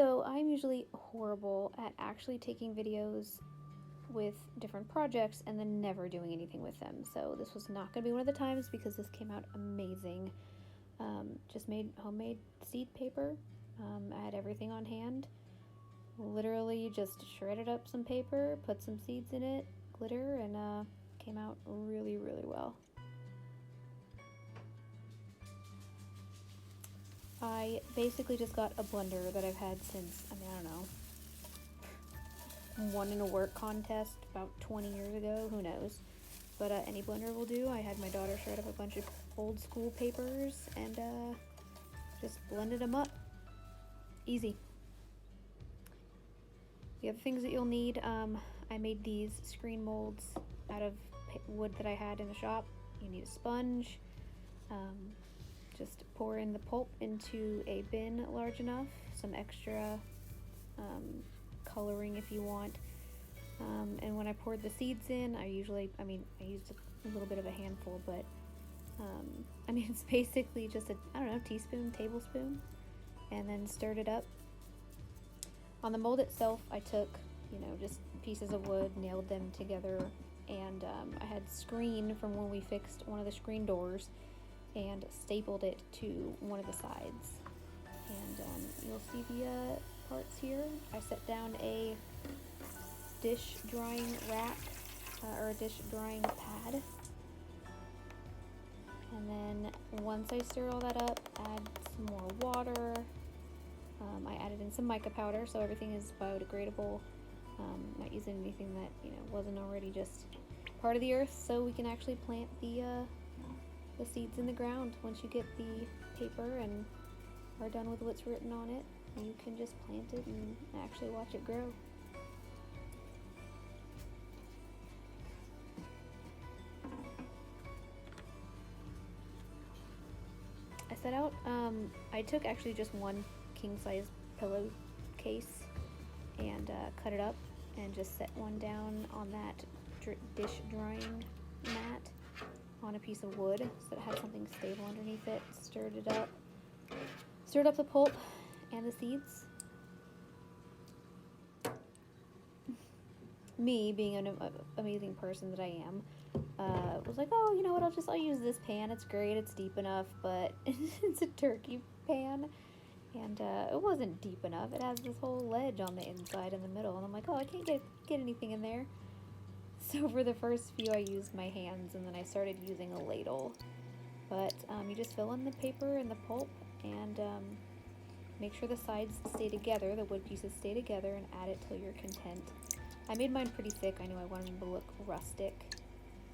So I'm usually horrible at actually taking videos with different projects and then never doing anything with them. So this was not going to be one of the times because this came out amazing. Just made homemade seed paper. I had everything on hand. Literally just shredded up some paper, put some seeds in it, glitter, and came out really, really well. I basically just got a blender that I've had since, I don't know, won in a work contest about 20 years ago, who knows. But any blender will do. I had my daughter shred up a bunch of old school papers and just blended them up. Easy. The other things that you'll need, I made these screen molds out of wood that I had in the shop. You need a sponge. Just pour in the pulp into a bin large enough, some extra coloring if you want. And when I poured the seeds in, I used a little bit of a handful, but it's basically just a, teaspoon, tablespoon, and then stirred it up. On the mold itself, I took, just pieces of wood, nailed them together, and I had screen from when we fixed one of the screen doors and stapled it to one of the sides. And you'll see the parts here. I set down a dish drying rack or a dish drying pad. And then once I stir all that up, add some more water. I added in some mica powder, so everything is biodegradable. Not using anything that wasn't already just part of the earth, so we can actually plant the seeds in the ground. Once you get the paper and are done with what's written on it, you can just plant it and actually watch it grow. I set out, I took actually just one king-size pillowcase and cut it up and just set one down on that dish drying mat on a piece of wood so it had something stable underneath it. Stirred up the pulp and the seeds. Me, being an amazing person that I am, was like, oh, you know what, I'll use this pan. It's great, it's deep enough, but it's a turkey pan. And it wasn't deep enough. It has this whole ledge on the inside and the middle. And I'm like, oh, I can't get anything in there. So for the first few, I used my hands, and then I started using a ladle. But you just fill in the paper and the pulp, and make sure the sides stay together, the wood pieces stay together, and add it till you're content. I made mine pretty thick. I knew I wanted them to look rustic.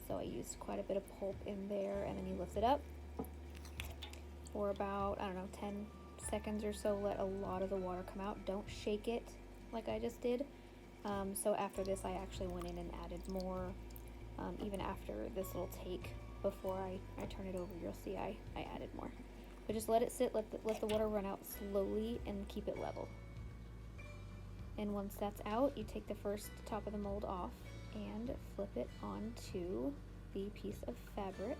So I used quite a bit of pulp in there, and then you lift it up for about, 10 seconds or so. Let a lot of the water come out. Don't shake it like I just did. So after this, I actually went in and added more. Even after this little take, before I turn it over, you'll see I added more. But just let it sit, let the water run out slowly, and keep it level. And once that's out, you take the first top of the mold off and flip it onto the piece of fabric.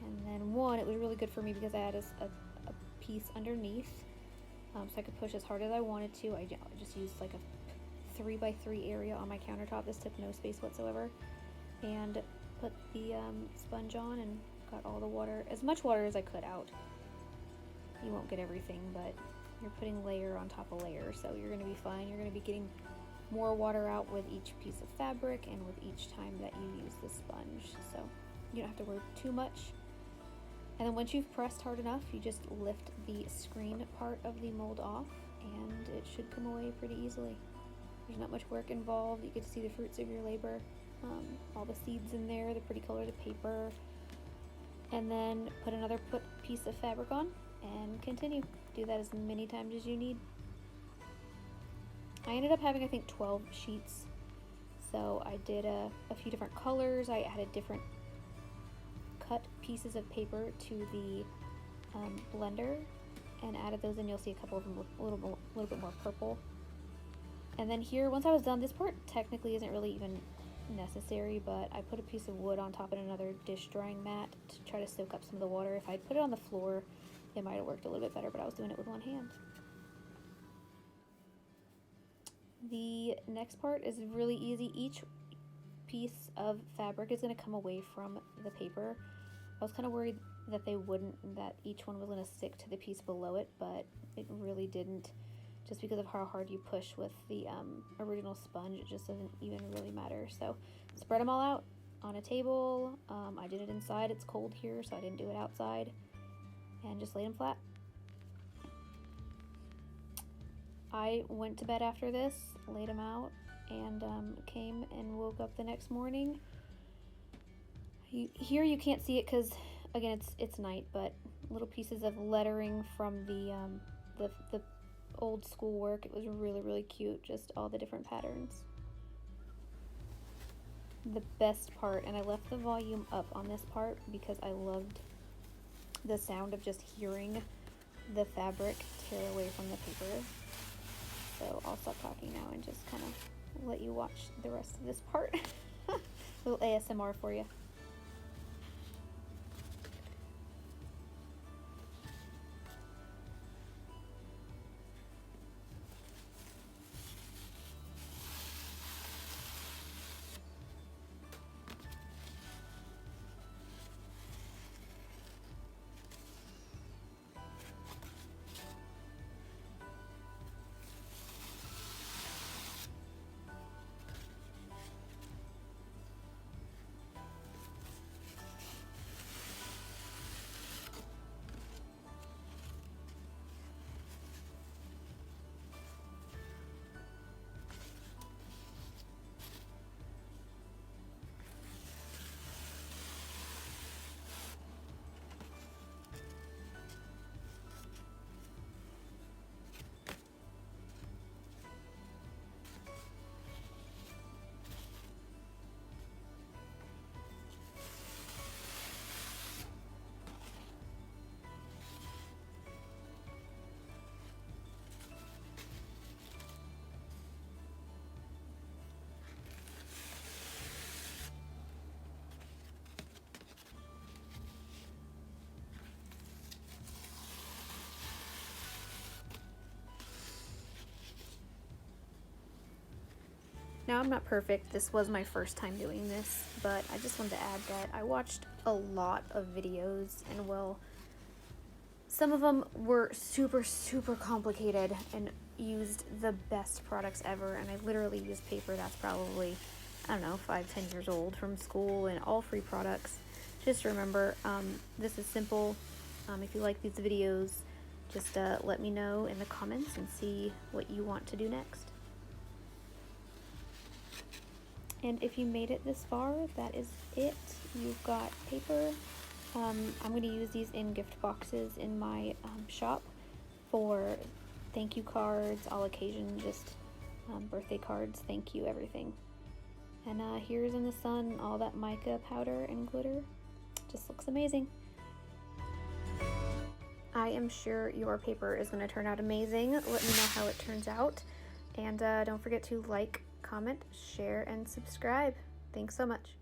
And then it was really good for me because I had a piece underneath, so I could push as hard as I wanted to. I just used like a 3x3 area on my countertop. This took no space whatsoever. And put the sponge on and got all the water, as much water as I could out. You won't get everything, but you're putting layer on top of layer, so you're going to be fine. You're going to be getting more water out with each piece of fabric and with each time that you use the sponge, so you don't have to worry too much. And then once you've pressed hard enough, you just lift the screen part of the mold off, and it should come away pretty easily. There's not much work involved. You get to see the fruits of your labor. All the seeds in there, the pretty color of the paper. And then put another piece of fabric on and continue. Do that as many times as you need. I ended up having, I think, 12 sheets. So I did a few different colors. I added different cut pieces of paper to the blender and added those in. You'll see a couple of them look a little bit more purple. And then here, once I was done, this part technically isn't really even necessary, but I put a piece of wood on top of another dish drying mat to try to soak up some of the water. If I put it on the floor, it might have worked a little bit better, but I was doing it with one hand. The next part is really easy. Each piece of fabric is going to come away from the paper. I was kind of worried that they wouldn't, that each one was going to stick to the piece below it, but it really didn't, just because of how hard you push with the original sponge. It just doesn't even really matter. So spread them all out on a table. I did it inside. It's cold here, so I didn't do it outside, and just laid them flat. I went to bed after this, laid them out, and came and woke up the next morning. Here you can't see it because, again, it's night, but little pieces of lettering from the old school work. It was really, really cute, just all the different patterns. The best part, and I left the volume up on this part because I loved the sound of just hearing the fabric tear away from the paper. So I'll stop talking now and just kind of let you watch the rest of this part. A little ASMR for you. Now, I'm not perfect. This was my first time doing this, but I just wanted to add that I watched a lot of videos, and well, some of them were super, super complicated and used the best products ever, and I literally used paper that's probably, I don't know, 5-10 years old from school, and all free products. Just remember, this is simple. If you like these videos, just let me know in the comments and see what you want to do next. And if you made it this far, that is it. You've got paper. I'm going to use these in gift boxes in my shop for thank you cards, all occasion, just birthday cards, thank you, everything. And here's in the sun all that mica powder and glitter. Just looks amazing. I am sure your paper is going to turn out amazing. Let me know how it turns out. And don't forget to like, comment, share, and subscribe. Thanks so much.